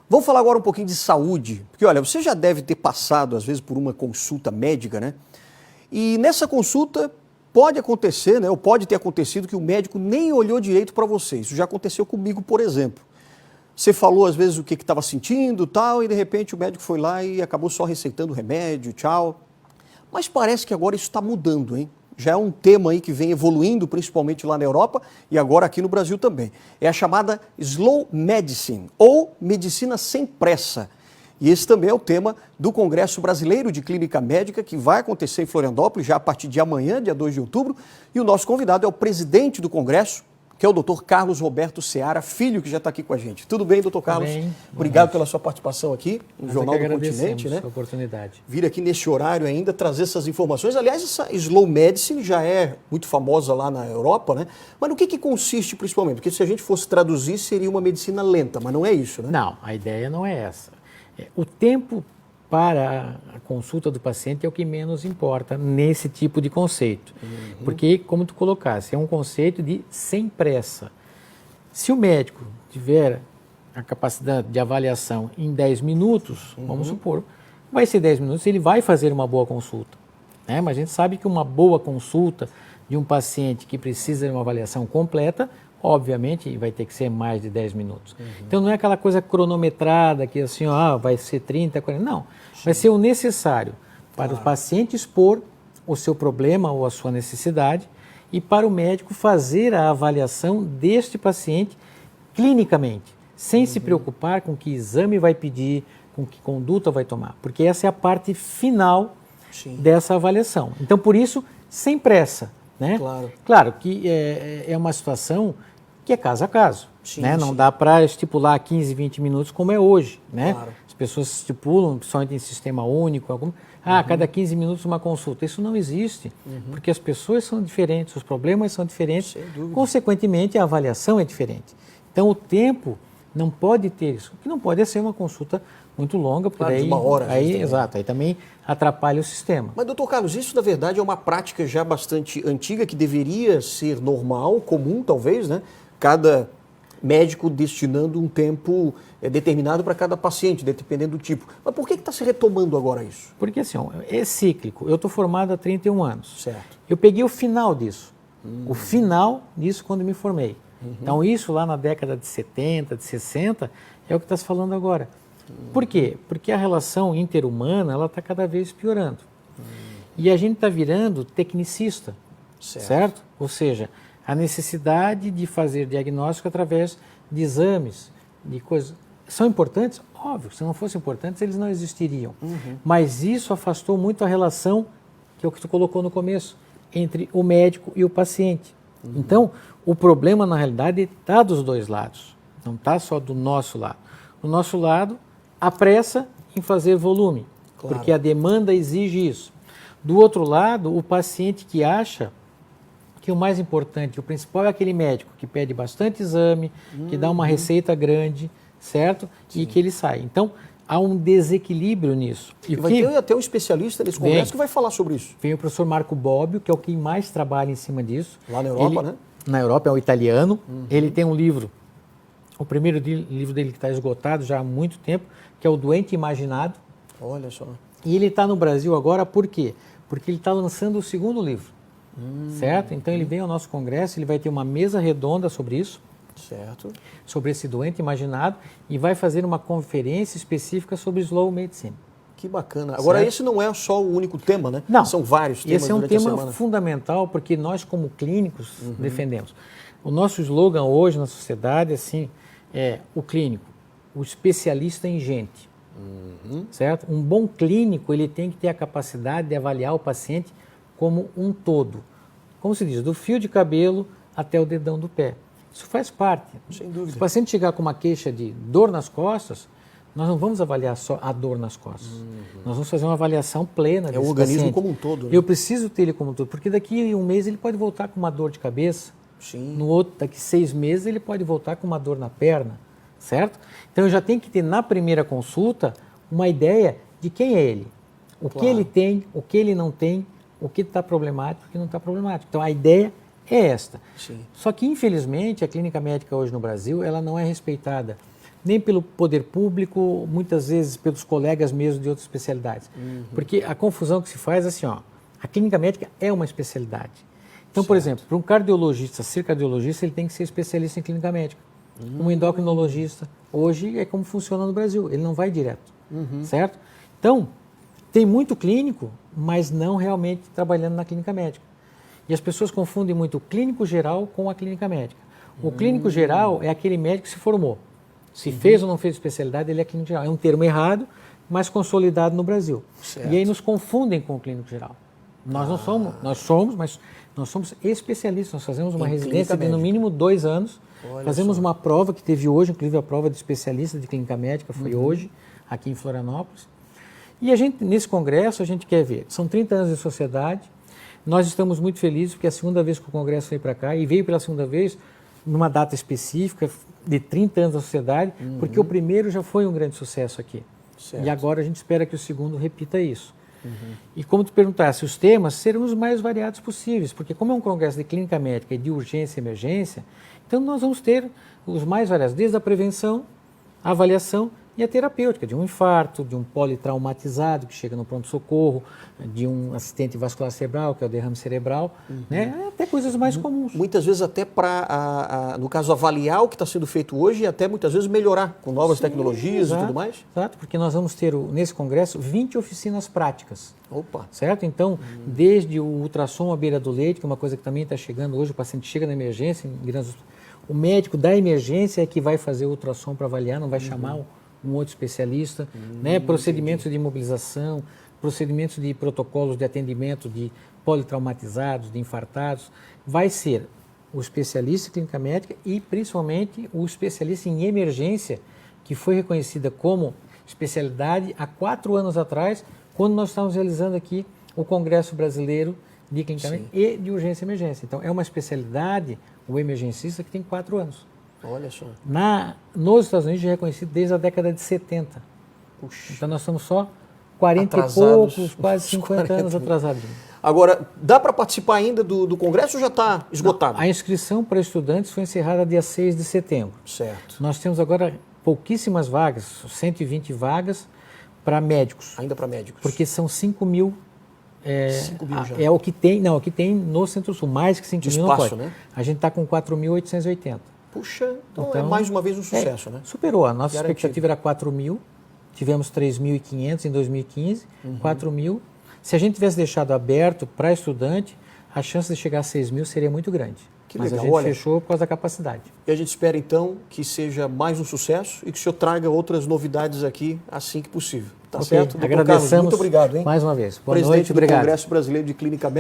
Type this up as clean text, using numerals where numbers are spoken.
Vamos falar agora um pouquinho de saúde, porque olha, você já deve ter passado às vezes por uma consulta médica, né? E nessa consulta pode acontecer, né, ou pode ter acontecido que o médico nem olhou direito para você. Isso já aconteceu comigo, por exemplo. Você falou às vezes o que estava sentindo, tal, e de repente o médico foi lá e acabou só receitando remédio, tchau. Mas parece que agora isso está mudando, hein? Já é um tema aí que vem evoluindo, principalmente lá na Europa e agora aqui no Brasil também. É a chamada Slow Medicine, ou medicina sem pressa. E esse também é o tema do Congresso Brasileiro de Clínica Médica, que vai acontecer em Florianópolis já a partir de amanhã, dia 2 de outubro. E o nosso convidado é o presidente do Congresso, que é o Dr. Carlos Roberto Seara Filho, que já está aqui com a gente. Tudo bem, doutor Carlos? Tudo bem. Obrigado pela sua participação aqui no Jornal do Continente, né? A oportunidade. Vir aqui nesse horário ainda, trazer essas informações. Aliás, essa Slow Medicine já é muito famosa lá na Europa, né? Mas no que consiste principalmente? Porque se a gente fosse traduzir, seria uma medicina lenta, mas não é isso, né? Não, a ideia não é essa. O tempo para a consulta do paciente é o que menos importa nesse tipo de conceito. Porque, como tu colocaste, é um conceito de sem pressa. Se o médico tiver a capacidade de avaliação em 10 minutos, vamos supor, vai ser 10 minutos, ele vai fazer uma boa consulta, né? Mas a gente sabe que uma boa consulta de um paciente que precisa de uma avaliação completa, obviamente vai ter que ser mais de 10 minutos. Então não é aquela coisa cronometrada que assim, vai ser 30, 40, não. Vai ser o necessário para o paciente expor o seu problema ou a sua necessidade e para o médico fazer a avaliação deste paciente clinicamente, sem se preocupar com que exame vai pedir, com que conduta vai tomar, porque essa é a parte final dessa avaliação. Então, por isso, sem pressa, né? Claro que é uma situação que é caso a caso, né? Não dá para estipular 15, 20 minutos como é hoje, né? As pessoas estipulam, principalmente em sistema único, cada 15 minutos uma consulta. Isso não existe, porque as pessoas são diferentes, os problemas são diferentes, consequentemente a avaliação é diferente. Então o tempo não pode ter isso, o que não pode ser uma consulta muito longa, porque de uma hora. Exato, aí também atrapalha o sistema. Mas, doutor Carlos, isso na verdade é uma prática já bastante antiga, que deveria ser normal, comum talvez, né? Cada médico destinando um tempo determinado para cada paciente, dependendo do tipo. Mas por que está se retomando agora isso? Porque assim, é cíclico. Eu estou formado há 31 anos. Certo. Eu peguei o final disso. O final disso quando me formei. Então isso lá na década de 70, de 60, é o que está se falando agora. Por quê? Porque a relação interhumana ela está cada vez piorando. E a gente está virando tecnicista, certo? Ou seja, a necessidade de fazer diagnóstico através de exames, de coisas. São importantes? Óbvio, se não fossem importantes, eles não existiriam. Mas isso afastou muito a relação, que é o que tu colocou no começo, entre o médico e o paciente. Então, o problema, na realidade, está dos dois lados. Não está só do nosso lado. Do nosso lado, a pressa em fazer volume, porque a demanda exige isso. Do outro lado, o paciente que acha que o mais importante, o principal é aquele médico que pede bastante exame, que dá uma receita grande, certo? E que ele sai. Então, há um desequilíbrio nisso. E vai ter até um especialista nesse congresso que vai falar sobre isso. Vem o professor Marco Bobbio, que é o que mais trabalha em cima disso. Lá na Europa, né? Na Europa, é um italiano. Ele tem um livro, o primeiro livro dele que está esgotado já há muito tempo, que é O Doente Imaginado. Olha só. E ele está no Brasil agora por quê? Porque ele está lançando o segundo livro. Certo? Então ele vem ao nosso congresso, ele vai ter uma mesa redonda sobre isso, certo? Sobre esse doente imaginado, e vai fazer uma conferência específica sobre Slow Medicine. Que bacana. Agora, esse não é só o único tema, né? Não. São vários temas. Esse é um tema fundamental, porque nós, como clínicos, defendemos. O nosso slogan hoje na sociedade assim, é o clínico, o especialista em gente. Certo? Um bom clínico ele tem que ter a capacidade de avaliar o paciente como um todo. Como se diz, do fio de cabelo até o dedão do pé. Isso faz parte. Sem dúvida. Se o paciente chegar com uma queixa de dor nas costas, nós não vamos avaliar só a dor nas costas. Nós vamos fazer uma avaliação plena desse o organismo paciente. como um todo. Né? Eu preciso ter ele como um todo, porque daqui a um mês ele pode voltar com uma dor de cabeça. No outro, daqui 6 meses, ele pode voltar com uma dor na perna, certo? Então eu já tenho que ter na primeira consulta uma ideia de quem é ele. O que ele tem, o que ele não tem, o que está problemático, o que não está problemático. Então a ideia é esta. Só que infelizmente a clínica médica hoje no Brasil ela não é respeitada nem pelo poder público, muitas vezes pelos colegas mesmo de outras especialidades. Porque a confusão que se faz é assim, ó, a clínica médica é uma especialidade. Então, por exemplo, para um cardiologista ser cardiologista, ele tem que ser especialista em clínica médica. Um endocrinologista, hoje é como funciona no Brasil, ele não vai direto, certo? Então, tem muito clínico, mas não realmente trabalhando na clínica médica. E as pessoas confundem muito o clínico geral com a clínica médica. O clínico geral é aquele médico que se formou. Se fez ou não fez especialidade, ele é clínico geral. É um termo errado, mas consolidado no Brasil. Certo. E aí nos confundem com o clínico geral. Nós não somos, mas nós somos especialistas. Nós fazemos uma residência de no mínimo 2 anos. Fazemos uma prova que teve hoje, inclusive a prova de especialista de clínica médica foi hoje, aqui em Florianópolis. E a gente, nesse congresso, a gente quer ver, são 30 anos de sociedade, nós estamos muito felizes porque é a segunda vez que o congresso veio para cá e veio pela segunda vez numa data específica de 30 anos da sociedade, porque o primeiro já foi um grande sucesso aqui. Certo. E agora a gente espera que o segundo repita isso. E como tu perguntasse, os temas serão os mais variados possíveis, porque como é um congresso de clínica médica e de urgência e emergência, então nós vamos ter os mais variados, desde a prevenção, a avaliação e a terapêutica, de um infarto, de um politraumatizado que chega no pronto-socorro, de um acidente vascular cerebral, que é o derrame cerebral, né? Até coisas mais comuns. Muitas vezes até para, no caso, avaliar o que está sendo feito hoje e até muitas vezes melhorar com novas tecnologias e tudo mais. Exato, porque nós vamos ter nesse congresso 20 oficinas práticas. Opa! Certo? Então, desde o ultrassom à beira do leite, que é uma coisa que também está chegando hoje, o paciente chega na emergência, o médico da emergência é que vai fazer o ultrassom para avaliar, não vai chamar um outro especialista, né? Procedimentos de imobilização, procedimentos de protocolos de atendimento de politraumatizados, de infartados, vai ser o especialista em clínica médica e principalmente o especialista em emergência, que foi reconhecida como especialidade há 4 anos atrás, quando nós estávamos realizando aqui o Congresso Brasileiro de Clínica Médica e de Urgência e Emergência. Então, é uma especialidade, o emergencista, que tem 4 anos. Olha só. Nos Estados Unidos é reconhecido desde a década de 70. Puxa. Então nós estamos só 40 atrasados, e poucos, quase 50 anos atrasados. Agora, dá para participar ainda do congresso ou já está esgotado? A inscrição para estudantes foi encerrada dia 6 de setembro. Certo. Nós temos agora pouquíssimas vagas, 120 vagas para médicos. Ainda para médicos. Porque são 5 mil. 5 mil já. É o que tem, não, o que tem no Centro-Sul, mais que 5 mil não pode. Né? A gente está com 4.880. Puxa, então é mais uma vez um sucesso, né? Superou. A nossa expectativa era 4 mil, tivemos 3.500 em 2015, 4 mil. Se a gente tivesse deixado aberto para estudante, a chance de chegar a 6 mil seria muito grande. Que Mas legal. a gente fechou por causa da capacidade. E a gente espera, então, que seja mais um sucesso e que o senhor traga outras novidades aqui assim que possível. Tá certo? Dr. Agradecemos. Carlos, muito obrigado, hein? Mais uma vez. Boa Presidente noite, do obrigado. Congresso Brasileiro de Clínica Médica.